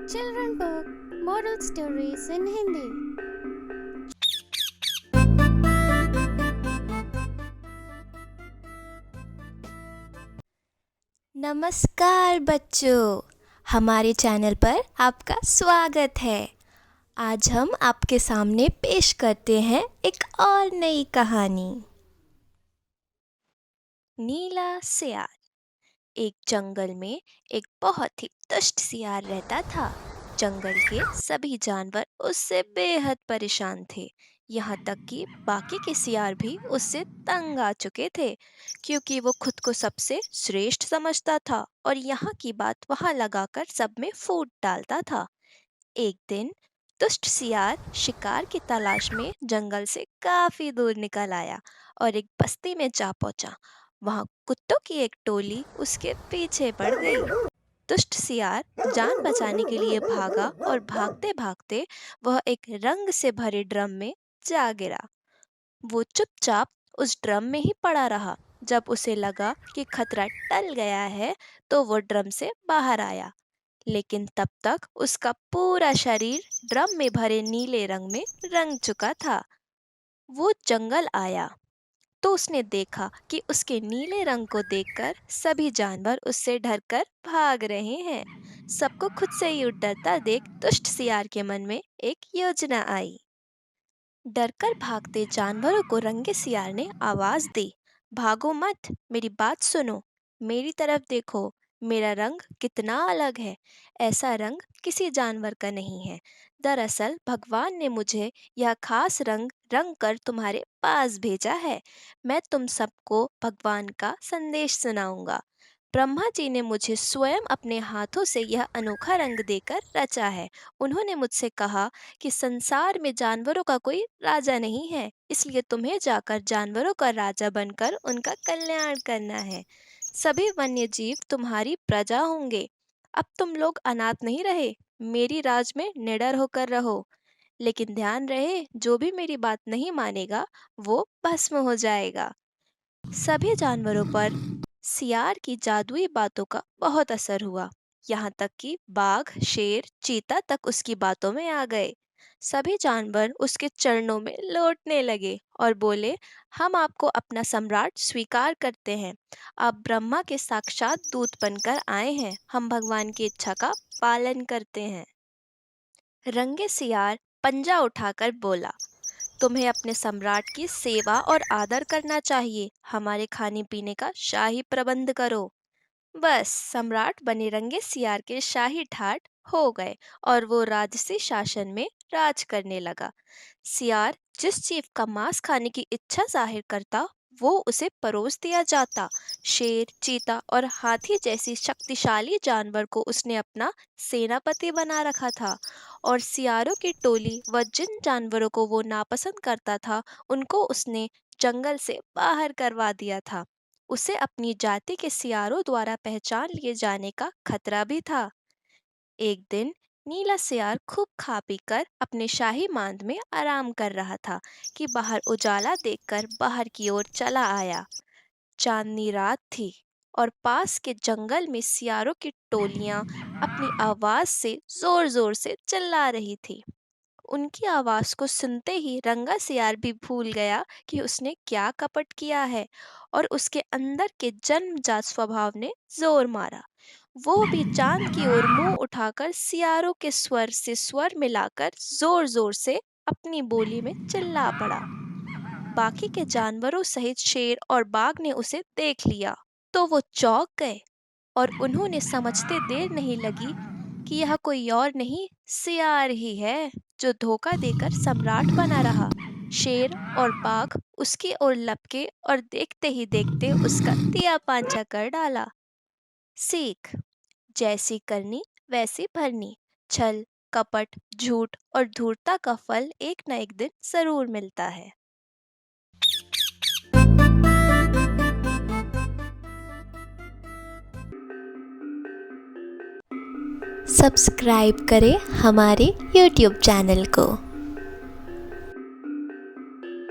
Children book Moral Stories in Hindi. नमस्कार बच्चों, हमारे चैनल पर आपका स्वागत है। आज हम आपके सामने पेश करते हैं एक और नई कहानी। नीला सियार। एक जंगल में एक बहुत ही दुष्ट सियार रहता था। जंगल के सभी जानवर उससे बेहद परेशान थे। यहाँ तक कि बाकी के सियार भी उससे तंग आ चुके थे, क्योंकि वो खुद को सबसे श्रेष्ठ समझता था और यहाँ की बात वहाँ लगाकर सब में फूट डालता था। एक दिन दुष्ट सियार शिकार की तलाश में जंगल से काफी दूर निकल आया और एक बस्ती में जा पहुंचा। वहां कुत्तों की एक टोली उसके पीछे पड़ गई। दुष्ट सियार जान बचाने के लिए भागा और भागते भागते वह एक रंग से भरे ड्रम में जा गिरा। वो चुपचाप उस ड्रम में ही पड़ा रहा। जब उसे लगा कि खतरा टल गया है तो वो ड्रम से बाहर आया, लेकिन तब तक उसका पूरा शरीर ड्रम में भरे नीले रंग में रंग चुका था। वो जंगल आया तो उसने देखा कि उसके नीले रंग को देखकर सभी जानवर उससे डरकर भाग रहे हैं। सबको खुद से ही डरता देख दुष्ट सियार के मन में एक योजना आई। डरकर भागते जानवरों को रंगे सियार ने आवाज दी, भागो मत, मेरी बात सुनो, मेरी तरफ देखो, मेरा रंग कितना अलग है। ऐसा रंग किसी जानवर का नहीं है। दरअसल भगवान ने मुझे यह खास रंग रंग कर तुम्हारे पास भेजा है। मैं तुम सबको भगवान का संदेश सुनाऊंगा। ब्रह्मा जी ने मुझे स्वयं अपने हाथों से यह अनोखा रंग देकर रचा है। उन्होंने मुझसे कहा कि संसार में जानवरों का कोई राजा नहीं है, इसलिए तुम्हें जाकर जानवरों का राजा बनकर उनका कल्याण करना है। सभी वन्य जीव तुम्हारी प्रजा होंगे। अब तुम लोग अनाथ नहीं रहे, मेरी राज में निडर होकर रहो। लेकिन ध्यान रहे, जो भी मेरी बात नहीं मानेगा वो भस्म हो जाएगा। सभी जानवरों पर सियार की जादुई बातों का बहुत असर हुआ। यहाँ तक कि बाघ, शेर, चीता तक उसकी बातों में आ गए। सभी जानवर उसके चरणों में लौटने लगे और बोले, हम आपको अपना सम्राट स्वीकार करते हैं। आप ब्रह्मा के साक्षात दूत बनकर आए हैं। हम भगवान की इच्छा का पालन करते हैं। रंगे सियार पंजा उठाकर बोला, तुम्हें अपने सम्राट की सेवा और आदर करना चाहिए। हमारे खाने पीने का शाही प्रबंध करो। बस सम्राट बने रंगे सियार के शाही ठाट हो गए और वो राजसी शासन में राज करने लगा। सियार जिस जीव का मांस खाने की इच्छा जाहिर करता वो उसे परोस दिया जाता। शेर, चीता और हाथी जैसी शक्तिशाली जानवर को उसने अपना सेनापति बना रखा था और सियारों की टोली व जिन जानवरों को वो नापसंद करता था उनको उसने जंगल से बाहर करवा दिया था। उसे अपनी जाति के सियारों द्वारा पहचान लिए जाने का खतरा भी था। एक दिन नीला सियार खूब खा पीकर अपने शाही मांद में आराम कर रहा था कि बाहर उजाला देखकर बाहर की ओर चला आया। चांदनी रात थी और पास के जंगल में सियारों की टोलियां अपनी आवाज से जोर जोर से चिल्ला रही थी। उनकी आवाज को सुनते ही रंगा सियार भी भूल गया कि उसने क्या कपट किया है और उसके अंदर के जन्मजात स्वभाव ने जोर मारा। वो भी चांद की ओर मुंह उठाकर सियारों के स्वर से स्वर मिलाकर जोर जोर से अपनी बोली में चिल्ला पड़ा। बाकी के जानवरों सहित शेर और बाघ ने उसे देख लिया तो वो चौंक गए और उन्होंने समझते देर नहीं लगी कि यह कोई और नहीं सियार ही है जो धोखा देकर सम्राट बना रहा। शेर और बाघ उसकी ओर लपके और देखते ही देखते उसका तिया पांचा कर डाला। सीख, जैसी करनी वैसी भरनी। छल, कपट, झूठ और धूर्तता का फल एक न एक दिन जरूर मिलता है। सब्सक्राइब करें हमारे YouTube चैनल को।